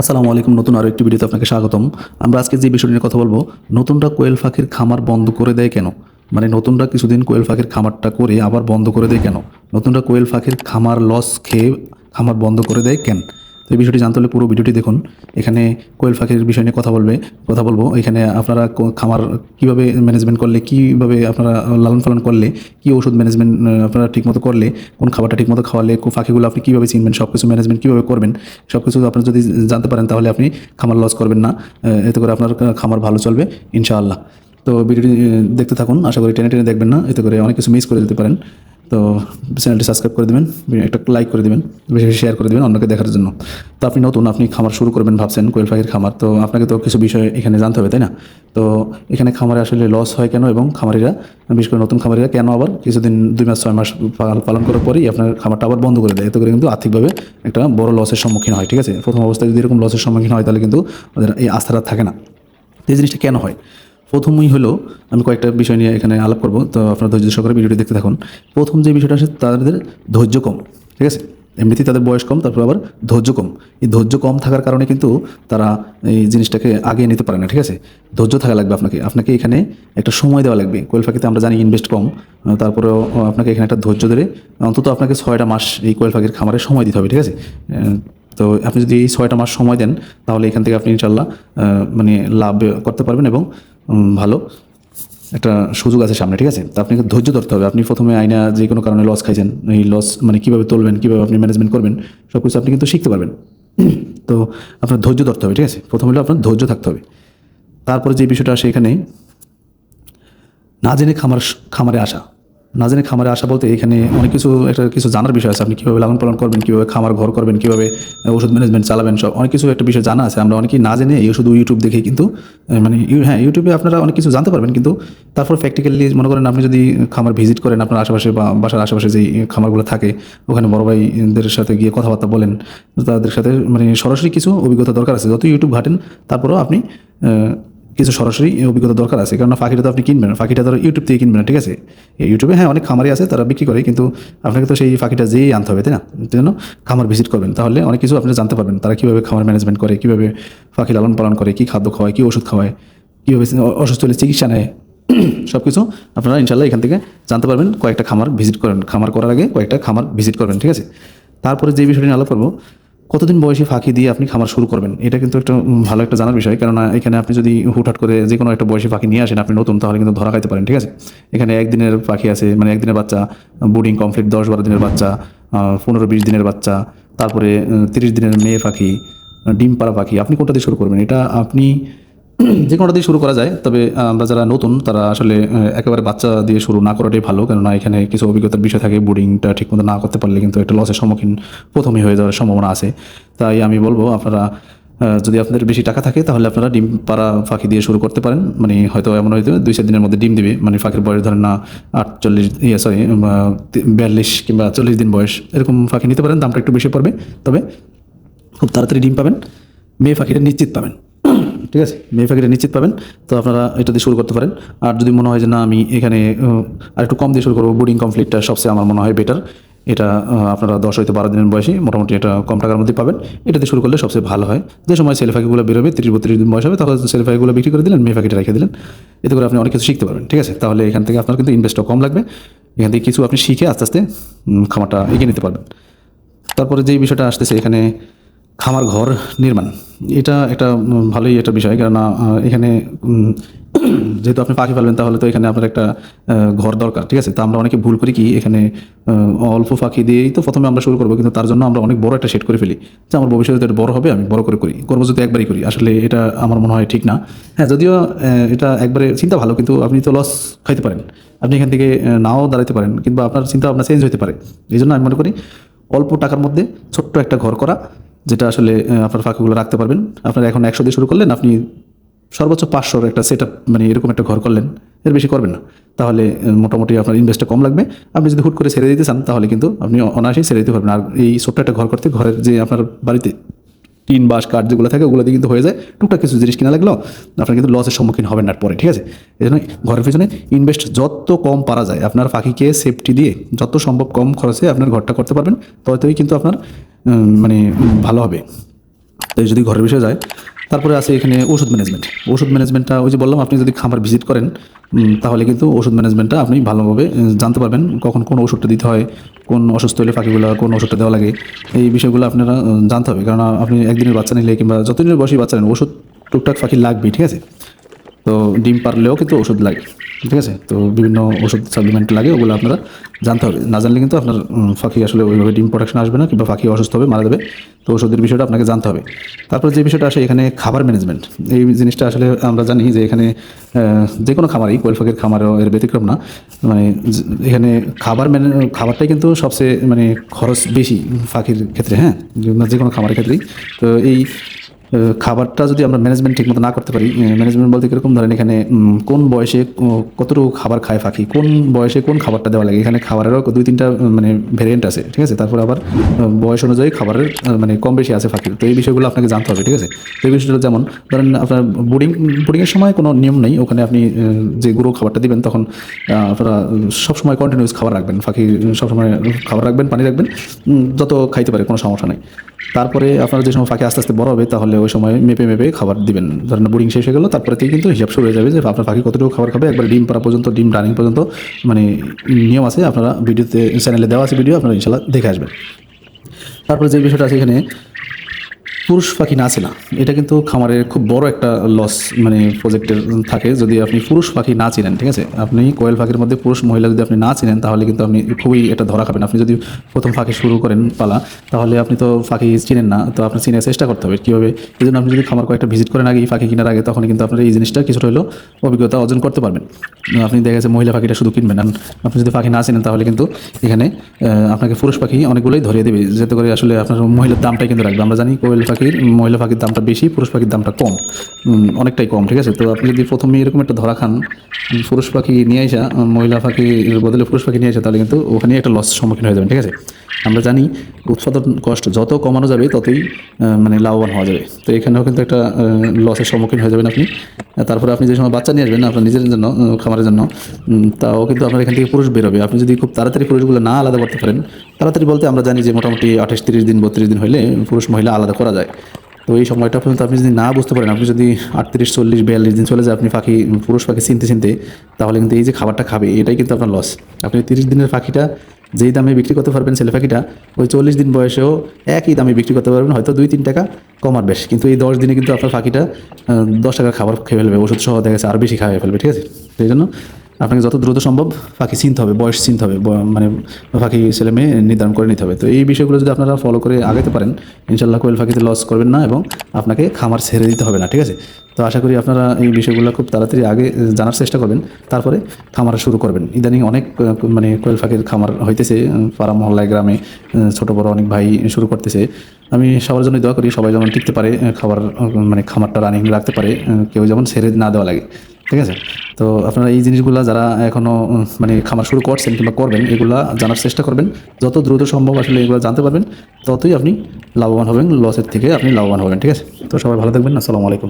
আসসালামু আলাইকুম। নতুন আরও একটি ভিডিওতে আপনাকে স্বাগতম। আমরা আজকে যে বিষয় নিয়ে কথা বলবো, নতুনরা কোয়েল পাখির খামার বন্ধ করে দেয় কেন? মানে নতুনরা কিছুদিন কোয়েল পাখির খামারটা করে আবার বন্ধ করে দেয় কেন? নতুনরা কোয়েল পাখির খামার লস খেয়ে খামার বন্ধ করে দেয় কেন? তো এই বিষয়টি জানতে হলে পুরো ভিডিওটি দেখুন। এখানে কোয়েল পাখির বিষয় নিয়ে কথা বলবো। এখানে আপনারা খামার কীভাবে ম্যানেজমেন্ট করলে, কীভাবে আপনারা লালন পালন করলে, কী ওষুধ ম্যানেজমেন্ট আপনারা ঠিকমতো করলে, কোন খাবারটা ঠিকমতো খাওয়ালে পাখিগুলো আপনি কীভাবে চিনবেন, সব কিছু ম্যানেজমেন্ট কীভাবে করবেন, সব কিছু আপনারা যদি জানতে পারেন তাহলে আপনি খামার লস করবেন না। এতে করে আপনার খামার ভালো চলবে ইনশাআল্লাহ। তো ভিডিওটি দেখতে থাকুন, আশা করি টেনে টেনে দেখবেন না, এতে করে অনেক কিছু মিস করে দিতে পারেন। তো চ্যানেলটি সাবস্ক্রাইব করে দেবেন, একটা লাইক করে দেবেন, বেশি বেশি শেয়ার করে দেবেন অন্যকে দেখার জন্য। তো আপনি নতুন, আপনি খামার শুরু করবেন ভাবছেন, কোয়েল পাখির খামার, তো আপনাকে তো কিছু বিষয় এখানে জানতে হবে, তাই না? তো এখানে খামারে আসলে লস হয় কেন, এবং খামারিরা, বিশেষ করে নতুন খামারিরা কেন আবার কিছুদিন 2 মাস 6 মাস পালন করার পরেই আপনার খামারটা আবার বন্ধ করে দেয়, এতে করে কিন্তু আর্থিকভাবে একটা বড় লসের সম্মুখীন হয়। ঠিক আছে, প্রথম অবস্থায় যদি এরকম লসের সম্মুখীন হয় তাহলে কিন্তু ওদের এই আস্থাটা থাকে না। এই জিনিসটা কেন হয়? প্রথমই হলো, আমি কয়েকটা বিষয় নিয়ে এখানে আলাপ করব, তো আপনারা ধৈর্য সহকারে ভিডিওটি দেখতে থাকুন। প্রথম যে বিষয়টা আসে, তাদের ধৈর্য কম। ঠিক আছে, এমনিতেই তাদের বয়স কম, তারপর আবার ধৈর্য কম। এই ধৈর্য কম থাকার কারণে কিন্তু তারা এই জিনিসটাকে আগিয়ে নিতে পারে না। ঠিক আছে, ধৈর্য থাকা লাগবে আপনাকে এখানে একটা সময় দেওয়া লাগবে। কোয়েল পাখিতে আমরা জানি ইনভেস্ট কম, তারপরেও আপনাকে এখানে একটা ধৈর্য ধরে অন্তত আপনাকে 6টা মাস এই কোয়েল পাখির খামারে সময় দিতে হবে। ঠিক আছে, তো আপনি যদি এই 6টা মাস সময় দেন তাহলে এখান থেকে আপনি ইনশাল্লাহ মানে লাভ করতে পারবেন, এবং ভালো একটা সুযোগ আছে সামনে। ঠিক আছে, তো আপনাকে ধৈর্য ধরতে হবে। আপনি প্রথমে আইনা যে কোনো কারণে লস খাইছেন, এই লস মানে কীভাবে তুলবেন, কীভাবে আপনি ম্যানেজমেন্ট করবেন, সব কিছু আপনি কিন্তু শিখতে পারবেন। তো আপনার ধৈর্য ধরতে হবে। ঠিক আছে, প্রথম হলো আপনার ধৈর্য থাকতে হবে। তারপরে যে বিষয়টা আসে এখানে, না জেনে খামারে আসা বলতে এখানে অনেক কিছু জানার বিষয় আছে। আপনি কীভাবে লালন পালন করবেন, কীভাবে খামার ঘর করবেন, কীভাবে ওষুধ ম্যানেজমেন্ট চালাবেন, সব অনেক কিছু একটা বিষয় জানা আছে। আমরা অনেকেই না জেনে শুধু ইউটিউব দেখেই কিন্তু মানে হ্যাঁ, ইউটিউবে আপনারা অনেক কিছু জানতে পারবেন, কিন্তু তারপর প্র্যাকটিক্যালি মনে করেন আপনি যদি খামার ভিজিট করেন, আপনার আশেপাশে বা বাসার আশেপাশে যেই খামারগুলো থাকে, ওখানে বড় ভাইদের সাথে গিয়ে কথাবার্তা বলেন, তাদের সাথে মানে সরাসরি কিছু অভিজ্ঞতা দরকার আছে। যত ইউটিউব ঘাটেন তারপরেও আপনি কিছু সরাসরি অভিজ্ঞতা দরকার আছে, কারণ পাখিটা তো আপনি কিনবেন না, পাখিটা তো ইউটিউব থেকে কিনবেন না। ঠিক আছে, ইউটিউবে হ্যাঁ অনেক খামারি আছে, তারা বিক্রি করে, কিন্তু আপনাকে তো সেই পাখিটা যেই আনতে হবে, তাই না? এই জন্য খামার ভিজিট করবেন, তাহলে অনেক কিছু আপনি জানতে পারবেন। তারা কীভাবে খামার ম্যানেজমেন্ট করে, কীভাবে পাখি লালন পালন করে, কী খাদ্য খাওয়ায়, কী ওষুধ খাওয়ায়, কীভাবে অসুস্থ হলে চিকিৎসা নেয়, সব কিছু আপনারা ইনশাল্লাহ এখান থেকে জানতে পারবেন। কয়েকটা খামার ভিজিট করেন, খামার করার আগে কয়েকটা খামার ভিজিট করবেন। ঠিক আছে, তারপরে যে বিষয়টি নিয়ে আলাপ করবো, কতদিন বয়সে ফাঁকি দিয়ে আপনি খামার শুরু করবেন, এটা কিন্তু একটা ভালো একটা জানার বিষয়। কেননা এখানে আপনি যদি হুটহাট করে যে কোনো একটা বয়সে পাখি নিয়ে আসেন, আপনি নতুন, তাহলে কিন্তু ধরা খাইতে পারেন। ঠিক আছে, এখানে একদিনের পাখি আছে, মানে একদিনের বাচ্চা, বোর্ডিং কমপ্লিট 10-12 দিনের বাচ্চা, 15-20 দিনের বাচ্চা, তারপরে 30 দিনের মেয়ে পাখি, ডিম পাড়া পাখি। আপনি কোনটা দিয়ে শুরু করবেন? এটা আপনি যে কোনোটা দিয়ে শুরু করা যায়, তবে আমরা যারা নতুন তারা আসলে একেবারে বাচ্চা দিয়ে শুরু না করাটাই ভালো, কেননা এখানে কিছু অভিজ্ঞতার বিষয় থাকে। বোর্ডিংটা ঠিকমতো না করতে পারলে কিন্তু একটা লসের সম্মুখীন প্রথমেই হয়ে যাওয়ার সম্ভাবনা আছে। তাই আমি বলবো, আপনারা যদি আপনাদের বেশি টাকা থাকে তাহলে আপনারা ডিম পাড়া পাখি দিয়ে শুরু করতে পারেন। মানে হয়তো এমন হয়তো 2-4 দিনের মধ্যে ডিম দিবে, মানে পাখির বয়স ধরেন না 42 কিংবা 40 দিন বয়স, এরকম পাখি নিতে পারেন। দামটা একটু বেশি পড়বে, তবে খুব তাড়াতাড়ি ডিম পাবেন, মেয়ে পাখিটা নিশ্চিত পাবেন। ঠিক আছে, মেয়ে পাখিটা নিশ্চিত পাবেন। তো আপনারা এটা দিয়ে শুরু করতে পারেন। আর যদি মনে হয় যে না, আমি এখানে আর একটু কম দিয়ে শুরু করবো, বোর্ডিং কমপ্লিটটা সবচেয়ে আমার মনে হয় বেটার। এটা আপনারা 10-12 দিনের বয়সে মোটামুটি এটা কম টাকার মধ্যে পাবেন। এটাতে শুরু করলে সবচেয়ে ভালো হয়। যে সময় ছেলে পাখিগুলো বেরোবে, 30-32 দিন বয়স হবে, তখন ছেলে পাখিগুলো বিক্রি করে দিলেন, মেয়ে পাখিটা রেখে দিলেন। এতে করে আপনি অনেক কিছু শিখতে পারবেন। ঠিক আছে, তাহলে এখান থেকে আপনার কিন্তু ইনভেস্টও কম লাগবে। এখান থেকে কিছু আপনি শিখে আস্তে আস্তে খামারটা এগিয়ে নিতে পারবেন। তারপরে যেই বিষয়টা আসতেছে এখানে, খামার ঘর নির্মাণ, এটা একটা ভালোই একটা বিষয়। কেননা এখানে যেহেতু আপনি পাখি পালবেন, তাহলে তো এখানে আপনার একটা ঘর দরকার। ঠিক আছে, তো আমরা অনেকে ভুল করি কি, এখানে অল্প পাখি দিয়েই তো প্রথমে আমরা শুরু করবো, কিন্তু তার জন্য আমরা অনেক বড় একটা সেট করে ফেলি যে আমার ভবিষ্যতে এটা বড় হবে, আমি বড় করে করবো যদি একবারই করি। আসলে এটা আমার মনে হয় ঠিক না। হ্যাঁ, যদিও এটা একবারে চিন্তা ভালো, কিন্তু আপনি তো লস খাইতে পারেন, আপনি এখান থেকে নাও দাঁড়াতে পারেন, কিংবা আপনার চিন্তা ভাবনা চেঞ্জ হতে পারে। এই জন্য আমি মনে করি অল্প টাকার মধ্যে ছোট্ট একটা ঘর করা, যেটা আসলে আপনার পাখিগুলো রাখতে পারবেন। আপনার এখন 100 দিয়ে শুরু করলেন, আপনি সর্বোচ্চ 500 একটা সেট আপ, মানে এরকম একটা ঘর করলেন, এর বেশি করবেন না। তাহলে মোটামুটি আপনার ইনভেস্টটা কম লাগবে। আপনি যদি হুট করে ছেড়ে দিতে চান, তাহলে কিন্তু আপনি অনায়াসেই ছেড়ে দিতে পারবেন। আর এই ছোট্ট একটা ঘর করতে, ঘরের যে আপনার বাড়িতে টিন বাঁশ কাঠ যেগুলো থাকে, ওগুলো দিয়ে কিন্তু হয়ে যায়। টুকটাক কিছু জিনিস কিনা লাগলো, আপনার কিন্তু লসের সম্মুখীন হবেন না পরে। ঠিক আছে, এই জন্য ঘরের পিছনে ইনভেস্ট যত কম পারা যায়, আপনার পাখিকে সেফটি দিয়ে যত সম্ভব কম খরচে আপনার ঘরটা করতে পারবেন, ততই কিন্তু আপনার মানে ভালো হবে। তো এই যদি ঘরের বিষয়ে যায়, তারপরে আছে এখানে ওষুধ ম্যানেজমেন্ট। ওষুধ ম্যানেজমেন্টটা ওই যে বললাম, আপনি যদি খামার ভিজিট করেন তাহলে কিন্তু ওষুধ ম্যানেজমেন্টটা আপনি ভালোভাবে জানতে পারবেন, কখন কোন ওষুধটা দিতে হয়, কোন অসুস্থ হলে পাখিগুলো কোন ওষুধটা দেওয়া লাগে, এই বিষয়গুলো আপনারা জানতে হবে। কারণ আপনি একদিনের বাচ্চা নিলে কিংবা যতদিনের বয়সী বাচ্চা নেন, ওষুধ টুকটাক পাখি লাগবেই, ঠিক আছে। তো ডিম পারলেও কিন্তু ওষুধ লাগে, ঠিক আছে। তো বিভিন্ন ওষুধ সাপ্লিমেন্ট লাগে, ওগুলো আপনারা জানতে হবে। না জানলে কিন্তু আপনার পাখি আসলে ওইভাবে ডিম প্রোডাকশন আসবে না, কিংবা পাখি অসুস্থ হবে, মারা যাবে। তো ওষুধের বিষয়টা আপনাকে জানতে হবে। তারপর যে বিষয়টা আসে এখানে খাবার ম্যানেজমেন্ট, এই জিনিসটা আসলে আমরা জানি যে এখানে যে কোনো খামারই, কোয়েল পাখির খামারও এর ব্যতিক্রম না। মানে এখানে খাবারটাই কিন্তু সবচেয়ে মানে খরচ বেশি পাখির ক্ষেত্রে, হ্যাঁ, যে কোনো খামারের ক্ষেত্রেই। তো এই খাবারটা যদি আমরা ম্যানেজমেন্ট ঠিকমতো না করতে পারি, ম্যানেজমেন্ট বলতে কীরকম, ধরেন এখানে কোন বয়সে কতটুকু খাবার খায় পাখি, কোন বয়সে কোন খাবারটা দেওয়া লাগে, এখানে খাবারেরও 2-3টা মানে ভেরিয়েন্ট আছে, ঠিক আছে। তারপর আবার বয়স অনুযায়ী খাবারের মানে কম বেশি আছে পাখির। তো এই বিষয়গুলো আপনাকে জানতে হবে, ঠিক আছে। তো এই বিষয়টা যেমন ধরেন আপনার বোর্ডিংয়ের সময় কোনো নিয়ম নেই, ওখানে আপনি যে গুঁড়ো খাবারটা দিবেন তখন আপনারা সবসময় কন্টিনিউস খাবার রাখবেন, পাখি সবসময় খাবার রাখবেন, পানি রাখবেন, যত খাইতে পারে কোনো সমস্যা নেই। তারপরে আপনার যে সময় পাখি আস্তে আস্তে বড় হবে, তাহলে ওই সময় মেপে মেপে খাবার দিবেন। ধরেন বোর্ডিং শেষ হয়ে গেল, তারপরে থেকে কিন্তু হিসাব শুরু হয়ে যাবে যে আপনার পাখি কতটুকু খাবার খাবে, একবার ডিম পাড়া পর্যন্ত, ডিম রানিং পর্যন্ত মানে নিয়ম আছে। আপনারা ভিডিওতে চ্যানেলে দেওয়া আছে ভিডিও, আপনারা ইনশাল্লাহ দেখে আসবেন। তারপরে যে বিষয়টা আছে এখানে পুরুষ পাখি নাচে না, এটা কিন্তু খামারের খুব বড় একটা লস মানে প্রজেক্টের থাকে। যদি আপনি পুরুষ পাখি না চিনেন, ঠিক আছে, আপনি কোয়েল পাখির মধ্যে পুরুষ মহিলা যদি আপনি না চিনেন, তাহলে কিন্তু আপনি খুবই এটা ধরা খাবেন। আপনি যদি প্রথম পাখি শুরু করেন পালা, তাহলে আপনি তো পাখি চিনেন না, তো আপনি চিনার চেষ্টা করতে হবে কীভাবে। এই জন্য আপনি যদি খামার কয়েকটা ভিজিট করেন আগে, পাখি কেনার আগে, তখন কিন্তু আপনার এই জিনিসটা কিছুটা হলেও অভিজ্ঞতা অর্জন করতে পারবেন। আপনি দেখা যাচ্ছে মহিলা পাখিটা শুধু কিনবেন, আর আপনি যদি পাখি না চিনেন, তাহলে কিন্তু এখানে আপনাকে পুরুষ পাখি অনেকগুলোই ধরিয়ে দেবে, যাতে করে আসলে আপনার মহিলার দামটাই কিন্তু রাখবে। আমরা জানি কোয়েল পাখির মহিলা পাখির দামটা বেশি, পুরুষ পাখির দামটা কম, অনেকটাই কম, ঠিক আছে। তো আপনি যদি প্রথমে এরকম একটা ধরা খান, পুরুষ পাখি নিয়ে আসা, মহিলা পাখির বদলে পুরুষ পাখি নিয়ে আসা, তাহলে কিন্তু ওখানে একটা লস সম্মুখীন হয়ে যাবেন, ঠিক আছে। আমরা জানি উৎপাদন কষ্ট যত কমানো যাবে ততই মানে লাভবান হওয়া যাবে। তো এখানেও কিন্তু একটা লসের সম্মুখীন হয়ে যাবেন আপনি। তারপরে আপনি যে সময় বাচ্চা নিয়ে আসবেন আপনার নিজের জন্য, খামারের জন্য, তাও কিন্তু আপনার এখান থেকে পুরুষ বেরোবে। আপনি যদি খুব তাড়াতাড়ি পুরুষগুলো না আলাদা করতে পারেন, তাড়াতাড়ি বলতে আমরা জানি যে মোটামুটি 28-30 দিন 32 দিন হলে পুরুষ মহিলা আলাদা করা যায়। তো এই সময়টা পর্যন্ত আপনি যদি না বুঝতে পারেন, আপনি যদি 38-40-42 দিন চলে যায় আপনি পাখি পুরুষ পাখি চিনতে চিনতে, তাহলে কিন্তু এই যে খাবারটা খাবে এটাই কিন্তু আপনার লস। আপনি 30 দিনের পাখিটা যেই দামে বিক্রি করতে পারবেন ছেলে পাখিটা, ওই 40 দিন বয়সেও একই দামে বিক্রি করতে পারবেন, হয়তো 2-3 টাকা কম আর বেশ। কিন্তু এই 10 দিনে কিন্তু আপনার পাখিটা 10 টাকার খাবার খেয়ে ফেলবে, ওষুধ সহ দেখা যাচ্ছে আর বেশি খাওয়া ফেলবে, ঠিক আছে। সেই জন্য আপনাকে যত দ্রুত সম্ভব পাখি চিনতে হবে, বয়স চিনতে হবে, মানে পাখি ছেলে মেয়ে নির্ধারণ করে নিতে হবে। তো এই বিষয়গুলো যদি আপনারা ফলো করে আগাতে পারেন, ইনশাল্লাহ কোয়েল পাখিতে লস করবেন না এবং আপনাকে খামার ছেড়ে দিতে হবে না, ঠিক আছে। তো আশা করি আপনারা এই বিষয়গুলো খুব তাড়াতাড়ি আগে জানার চেষ্টা করবেন, তারপরে খামার শুরু করবেন। ইদানিং অনেক মানে কোয়েল পাখির খামার হইতেছে পাড়া মহল্লায়, গ্রামে ছোটো বড়ো অনেক ভাই শুরু করতেছে। আমি সবার জন্য দোয়া করি, সবাই যেমন টিকতে পারে, খাবার মানে খামারটা রানিং রাখতে পারে, কেউ যেমন ছেড়ে না দেওয়া লাগে, ঠিক আছে। তো আপনারা এই জিনিসগুলো যারা এখনও মানে খামার শুরু করছেন কিংবা করবেন, এগুলা জানার চেষ্টা করবেন। যত দ্রুত সম্ভব আসলে এগুলো জানতে পারবেন, ততই আপনি লাভবান হবেন, লসের থেকে আপনি লাভবান হবেন, ঠিক আছে। তো সবাই ভালো থাকবেন, আসসালামু আলাইকুম।